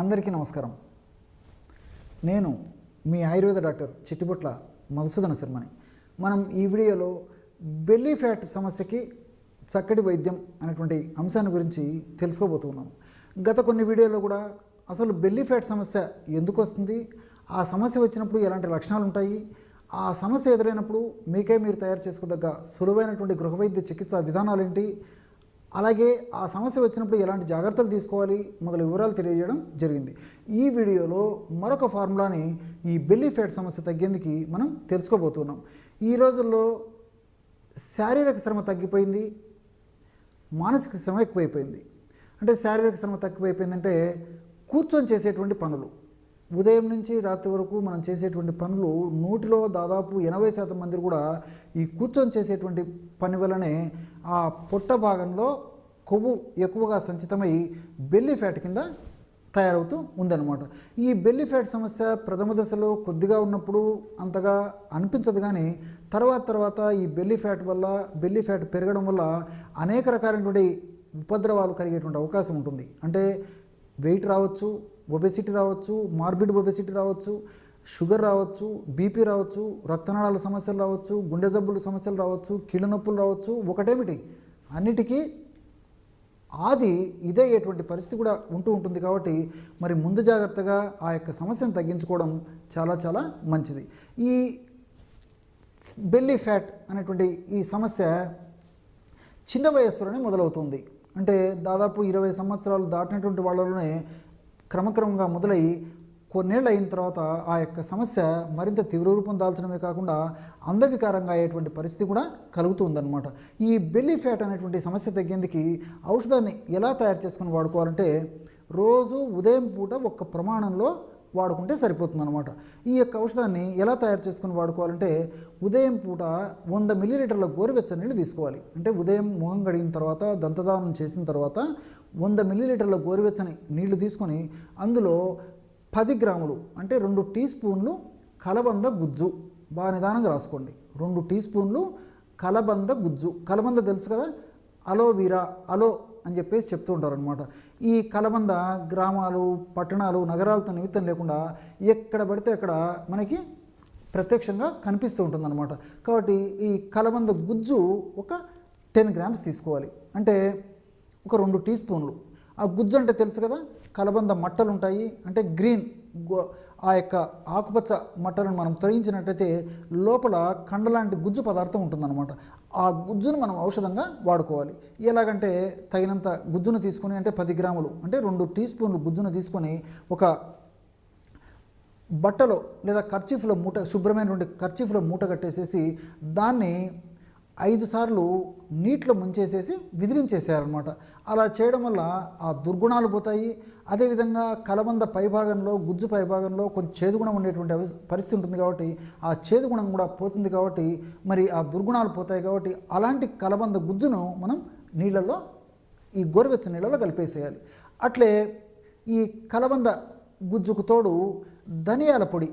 అందరికీ నమస్కారం. నేను మీ ఆయుర్వేద డాక్టర్ చిట్టిబొట్ల మధుసూదన శర్మని. మనం ఈ వీడియోలో బెల్లీ ఫ్యాట్ సమస్యకి చక్కటి వైద్యం అనేటువంటి అంశాన్ని గురించి తెలుసుకోబోతున్నాం. గత కొన్ని వీడియోలో కూడా అసలు బెల్లీ ఫ్యాట్ సమస్య ఎందుకు వస్తుంది, ఆ సమస్య వచ్చినప్పుడు ఎలాంటి లక్షణాలు ఉంటాయి, ఆ సమస్య ఎదురైనప్పుడు మీకే మీరు తయారు చేసుకోదగ్గ సులువైనటువంటి గృహవైద్య చికిత్సా విధానాలు ఏంటి, అలాగే ఆ సమస్య వచ్చినప్పుడు ఎలాంటి జాగ్రత్తలు తీసుకోవాలి మొదలు వివరాలు తెలియజేయడం జరిగింది. ఈ వీడియోలో మరొక ఫార్ములాని ఈ బెల్లీ ఫ్యాట్ సమస్య తగ్గేందుకు మనం తెలుసుకోబోతున్నాం. ఈ రోజుల్లో శారీరక శ్రమ తగ్గిపోయింది, మానసిక శ్రమ ఎక్కువైపోయింది. అంటే శారీరక శ్రమ తక్కువైపోయిందంటే కూర్చొని చేసేటువంటి పనులు, ఉదయం నుంచి రాత్రి వరకు మనం చేసేటువంటి పనులు 100లో దాదాపు 80% మంది కూడా ఈ కూర్చొని చేసేటువంటి పని వల్లనే ఆ పొట్ట భాగంలో కొవ్వు ఎక్కువగా సంచితమై బెల్లీ ఫ్యాట్ కింద తయారవుతూ ఉందన్నమాట. ఈ బెల్లీ ఫ్యాట్ సమస్య ప్రథమ దశలో కొద్దిగా ఉన్నప్పుడు అంతగా అనిపించదు, కానీ తర్వాత ఈ బెల్లీ ఫ్యాట్ పెరగడం వల్ల అనేక రకాలైనటువంటి ఉపద్రవాలు కలిగేటువంటి అవకాశం ఉంటుంది. అంటే వెయిట్ రావచ్చు, ఒబెసిటీ రావచ్చు, మార్బిడ్ ఒబెసిటీ రావచ్చు, షుగర్ రావచ్చు, బీపీ రావచ్చు, రక్తనాళాల సమస్యలు రావచ్చు, గుండె జబ్బుల సమస్యలు రావచ్చు, కీళ్ళ నొప్పులు రావచ్చు. ఒకటేమిటి, అన్నిటికీ ఆది ఇదే అయ్యేటువంటి పరిస్థితి కూడా ఉంటుంది. కాబట్టి మరి ముందు జాగ్రత్తగా ఆ యొక్క సమస్యను తగ్గించుకోవడం చాలా మంచిది. ఈ బెల్లీ ఫ్యాట్ అనేటువంటి ఈ సమస్య చిన్న వయస్సులోనే మొదలవుతుంది. అంటే దాదాపు 20 సంవత్సరాలు దాటినటువంటి వాళ్ళలోనే క్రమక్రమంగా మొదలై కొన్నేళ్ళు అయిన తర్వాత ఆ యొక్క సమస్య మరింత తీవ్ర రూపం దాల్చడమే కాకుండా అందవికారంగా అయ్యేటువంటి పరిస్థితి కూడా కలుగుతుందన్నమాట. ఈ బెల్లీ ఫ్యాట్ అనేటువంటి సమస్య తగ్గేందుకు ఔషధాన్ని ఎలా తయారు చేసుకుని వాడుకోవాలంటే, రోజు ఉదయం పూట ఒక్క ప్రమాణంలో వాడుకుంటే సరిపోతుందన్నమాట. ఈ యొక్క ఔషధాన్ని ఎలా తయారు చేసుకుని వాడుకోవాలంటే, ఉదయం పూట 100 మిల్లీలీటర్ల గోరువెచ్చని నీళ్ళు తీసుకోవాలి. అంటే ఉదయం ముఖం కడిగిన తర్వాత, దంతదానం చేసిన తర్వాత 100 మిల్లీలీటర్ల గోరువెచ్చని నీళ్లు తీసుకొని అందులో 10 గ్రాములు అంటే 2 టీ స్పూన్లు కలబంద గుజ్జు బాగా నిదానంగా రాసుకోండి. 2 టీ స్పూన్లు కలబంద గుజ్జు. కలబంద తెలుసు కదా, అలోవీరా, అలో అని చెప్పేసి చెప్తూ ఉంటారనమాట. ఈ కలబంద గ్రామాలు, పట్టణాలు, నగరాలతో నిమిత్తం లేకుండా ఎక్కడ పడితే అక్కడ మనకి ప్రత్యక్షంగా కనిపిస్తూ ఉంటుందన్నమాట. కాబట్టి ఈ కలబంద గుజ్జు ఒక 10 గ్రామ్స్ తీసుకోవాలి. అంటే ఒక 2 టీ స్పూన్లు. ఆ గుజ్జు అంటే తెలుసు కదా, కలబంద మట్టలు ఉంటాయి. అంటే గ్రీన్ ఆ యొక్క ఆకుపచ్చ మట్టలను మనం తొలగించినట్టయితే లోపల కండలాంటి గుజ్జు పదార్థం ఉంటుందన్నమాట. ఆ గుజ్జును మనం ఔషధంగా వాడుకోవాలి. ఎలాగంటే తగినంత గుజ్జును తీసుకొని, అంటే 10 గ్రాములు అంటే 2 టీ స్పూన్లు గుజ్జును తీసుకొని ఒక బట్టలో లేదా కర్చీఫ్లో మూట, శుభ్రమైనటువంటి కర్చీఫ్లో మూట కట్టేసేసి దాన్ని 5 సార్లు నీటిలో ముంచేసేసి విదిలించేసేయాలన్నమాట. అలా చేయడం వల్ల ఆ దుర్గుణాలు పోతాయి. అదేవిధంగా కలబంద పైభాగంలో, గుజ్జు పైభాగంలో కొంచెం చేదుగుణం ఉండేటువంటి పరిస్థితి ఉంటుంది. కాబట్టి ఆ చేదుగుణం కూడా పోతుంది. కాబట్టి మరి ఆ దుర్గుణాలు పోతాయి. కాబట్టి అలాంటి కలబంద గుజ్జును మనం నీళ్ళల్లో, ఈ గోరువెచ్చని నీళ్ళలో కలిపేసేయాలి. అట్లే ఈ కలబంద గుజ్జుకు తోడు ధనియాల పొడి,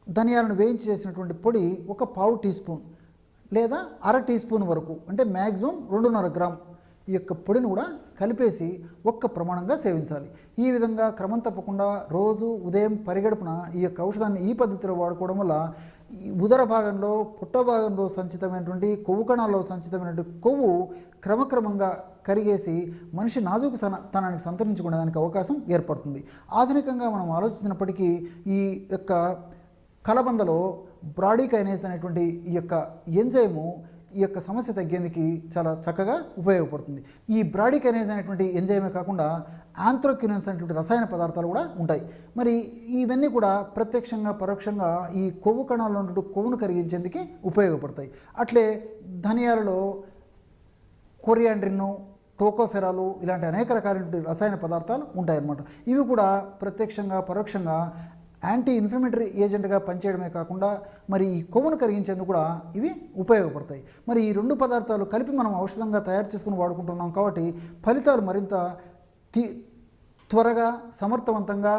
ధనియాలను వేయించి చేసినటువంటి పొడి ఒక 1/2 టీ స్పూన్ లేదా 1/2 టీ స్పూన్ వరకు, అంటే మ్యాక్సిమం 2.5 గ్రామ్ ఈ యొక్క పొడిని కూడా కలిపేసి ఒక్క ప్రమాణంగా సేవించాలి. ఈ విధంగా క్రమం తప్పకుండా రోజు ఉదయం పరిగడుపున ఈ యొక్క ఔషధాన్ని ఈ పద్ధతిలో వాడుకోవడం వల్ల ఉదర భాగంలో, పుట్ట భాగంలో సంచితమైనటువంటి కొవ్వు కణాల్లో సంచితమైనటువంటి కొవ్వు క్రమక్రమంగా కరిగేసి మనిషి నాజూకు తనానికి సంతరించుకునేదానికి అవకాశం ఏర్పడుతుంది. ఆధునికంగా మనం ఆలోచించినప్పటికీ ఈ యొక్క కలబందలో బ్రాడీకైనేస్ అనేటువంటి ఈ యొక్క ఎంజైము ఈ యొక్క సమస్య తగ్గేందుకు చాలా చక్కగా ఉపయోగపడుతుంది. ఈ బ్రాడీకైనేస్ అనేటువంటి ఎంజైమే కాకుండా యాంథ్రోక్వినోన్స్ అనేటువంటి రసాయన పదార్థాలు కూడా ఉంటాయి. మరి ఇవన్నీ కూడా ప్రత్యక్షంగా పరోక్షంగా ఈ కొవ్వు కణాల్లో ఉన్నటువంటి కొవ్వును కరిగించేందుకు ఉపయోగపడతాయి. అట్లే ధనియాలలో కొరియాండ్రిన్, టోకోఫెరాలు ఇలాంటి అనేక రకాలైనటువంటి రసాయన పదార్థాలు ఉంటాయన్నమాట. ఇవి కూడా ప్రత్యక్షంగా పరోక్షంగా యాంటీ ఇన్ఫ్లమేటరీ ఏజెంట్గా పనిచేయడమే కాకుండా మరి ఈ కొవ్వును కరిగించేందుకు కూడా ఇవి ఉపయోగపడతాయి. మరి ఈ 2 పదార్థాలు కలిపి మనం ఔషధంగా తయారు చేసుకుని వాడుకుంటున్నాం. కాబట్టి ఫలితాలు మరింత త్వరగా, సమర్థవంతంగా,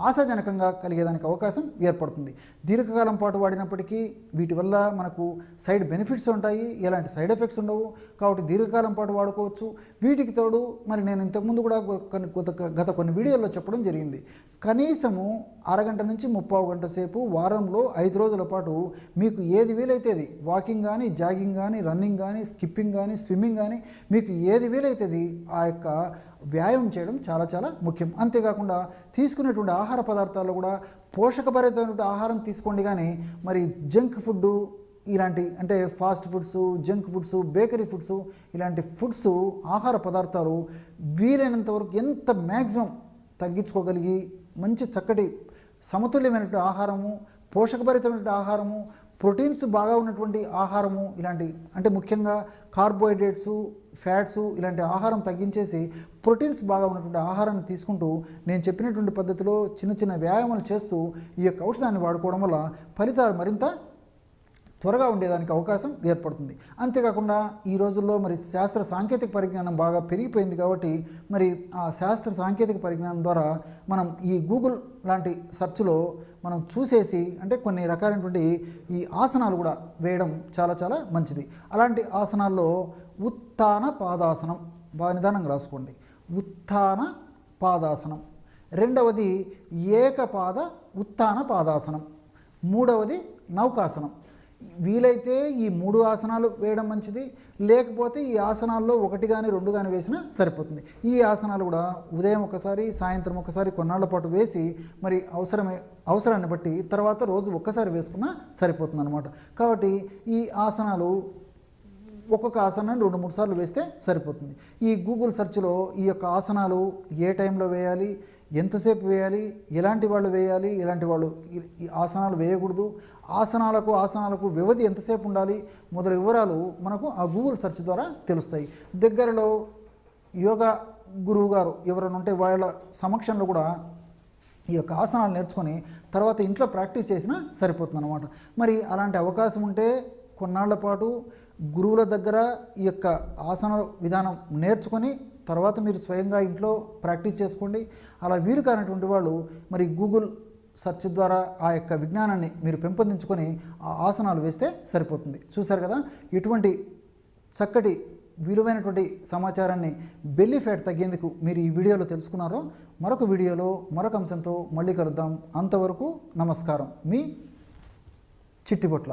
ఆశాజనకంగా కలిగేదానికి అవకాశం ఏర్పడుతుంది. దీర్ఘకాలం పాటు వాడినప్పటికీ వీటి వల్ల మనకు సైడ్ బెనిఫిట్స్ ఉంటాయి, ఎలాంటి సైడ్ ఎఫెక్ట్స్ ఉండవు. కాబట్టి దీర్ఘకాలం పాటు వాడుకోవచ్చు. వీటికి తోడు మరి నేను ఇంతకుముందు కూడా గత కొన్ని వీడియోల్లో చెప్పడం జరిగింది, కనీసము అరగంట నుంచి 30 గంట సేపు వారంలో 5 రోజుల పాటు మీకు ఏది వీలైతే అది వాకింగ్ కానీ, జాగింగ్ కానీ, రన్నింగ్ కానీ, స్కిప్పింగ్ కానీ, స్విమ్మింగ్ కానీ, మీకు ఏది వీలైతుంది ఆ యొక్క వ్యాయామం చేయడం చాలా చాలా ముఖ్యం. అంతేకాకుండా తీసుకునేటువంటి ఆహార పదార్థాల్లో కూడా పోషకభరితమైనటువంటి ఆహారం తీసుకోండి. కానీ మరి జంక్ ఫుడ్ ఇలాంటి అంటే fast foods, junk foods, bakery foods ఇలాంటి ఫుడ్స్ ఆహార పదార్థాలు వీలైనంత వరకు ఎంత మ్యాక్సిమం తగ్గించుకోగలిగి మంచి చక్కటి సమతుల్యమైనటువంటి ఆహారము, పోషకభరితమైనటువంటి ఆహారము, ప్రోటీన్స్ బాగా ఉన్నటువంటి ఆహారము, ఇలాంటి అంటే ముఖ్యంగా కార్బోహైడ్రేట్స్, ఫ్యాట్స్ ఇలాంటి ఆహారం తగ్గించేసి ప్రోటీన్స్ బాగా ఉన్నటువంటి ఆహారాన్ని తీసుకుంటూ నేను చెప్పినటువంటి పద్ధతిలో చిన్న చిన్న వ్యాయామాలు చేస్తూ ఈ యొక్క ఔషధాన్ని వాడుకోవడం వల్ల ఫలితాలు మరింత త్వరగా ఉండేదానికి అవకాశం ఏర్పడుతుంది. అంతేకాకుండా ఈ రోజుల్లో మరి శాస్త్ర సాంకేతిక పరిజ్ఞానం బాగా పెరిగిపోయింది. కాబట్టి మరి ఆ శాస్త్ర సాంకేతిక పరిజ్ఞానం ద్వారా మనం ఈ గూగుల్ లాంటి సెర్చ్లో మనం చూసేసి అంటే కొన్ని రకాలైనటువంటి ఈ ఆసనాలు కూడా వేయడం చాలా చాలా మంచిది. అలాంటి ఆసనాల్లో ఉత్థాన పాదాసనం బాగా నిదానంగా రాసుకోండి. ఉత్థాన పాదాసనం. రెండవది ఏకపాద ఉత్థాన పాదాసనం. మూడవది నౌకాసనం. వీలైతే ఈ 3 ఆసనాలు వేయడం మంచిది. లేకపోతే ఈ ఆసనాల్లో 1 కానీ 2 కానీ వేసినా సరిపోతుంది. ఈ ఆసనాలు కూడా ఉదయం ఒకసారి, సాయంత్రం ఒకసారి కొన్నాళ్ల పాటు వేసి మరి అవసరాన్ని బట్టి తర్వాత రోజు ఒక్కసారి వేసుకున్నా సరిపోతుంది అన్నమాట. కాబట్టి ఈ ఆసనాలు ఒక్కొక్క ఆసనాన్ని 2-3 సార్లు వేస్తే సరిపోతుంది. ఈ గూగుల్ సెర్చ్లో ఈ యొక్క ఆసనాలు ఏ టైంలో వేయాలి, ఎంతసేపు వేయాలి, ఎలాంటి వాళ్ళు వేయాలి, ఎలాంటి వాళ్ళు ఈ ఆసనాలు వేయకూడదు, ఆసనాలకు వ్యవధి ఎంతసేపు ఉండాలి మొదలైన వివరాలు మనకు ఆ గూగుల్ సెర్చ్ ద్వారా తెలుస్తాయి. దగ్గరలో యోగా గురువు గారు ఎవరైనా ఉంటే వాళ్ళ సమక్షంలో కూడా ఈ యొక్క ఆసనాలు నేర్చుకొని తర్వాత ఇంట్లో ప్రాక్టీస్ చేసినా సరిపోతుంది అన్నమాట. మరి అలాంటి అవకాశం ఉంటే కొన్నాళ్ల పాటు గురువుల దగ్గర ఈ యొక్క ఆసన విధానం నేర్చుకొని తర్వాత మీరు స్వయంగా ఇంట్లో ప్రాక్టీస్ చేసుకోండి. అలా వీలు కానటువంటి వాళ్ళు మరి గూగుల్ సెర్చ్ ద్వారా ఆ యొక్క విజ్ఞానాన్ని మీరు పెంపొందించుకొని ఆ ఆసనాలు వేస్తే సరిపోతుంది. చూశారు కదా, ఇటువంటి చక్కటి విలువైనటువంటి సమాచారాన్ని బెల్లీ ఫ్యాట్ తగ్గేందుకు మీరు ఈ వీడియోలో తెలుసుకున్నారో. మరొక వీడియోలో మరొక అంశంతో మళ్ళీ కలుద్దాం. అంతవరకు నమస్కారం. మీ చిట్టిబొట్ల.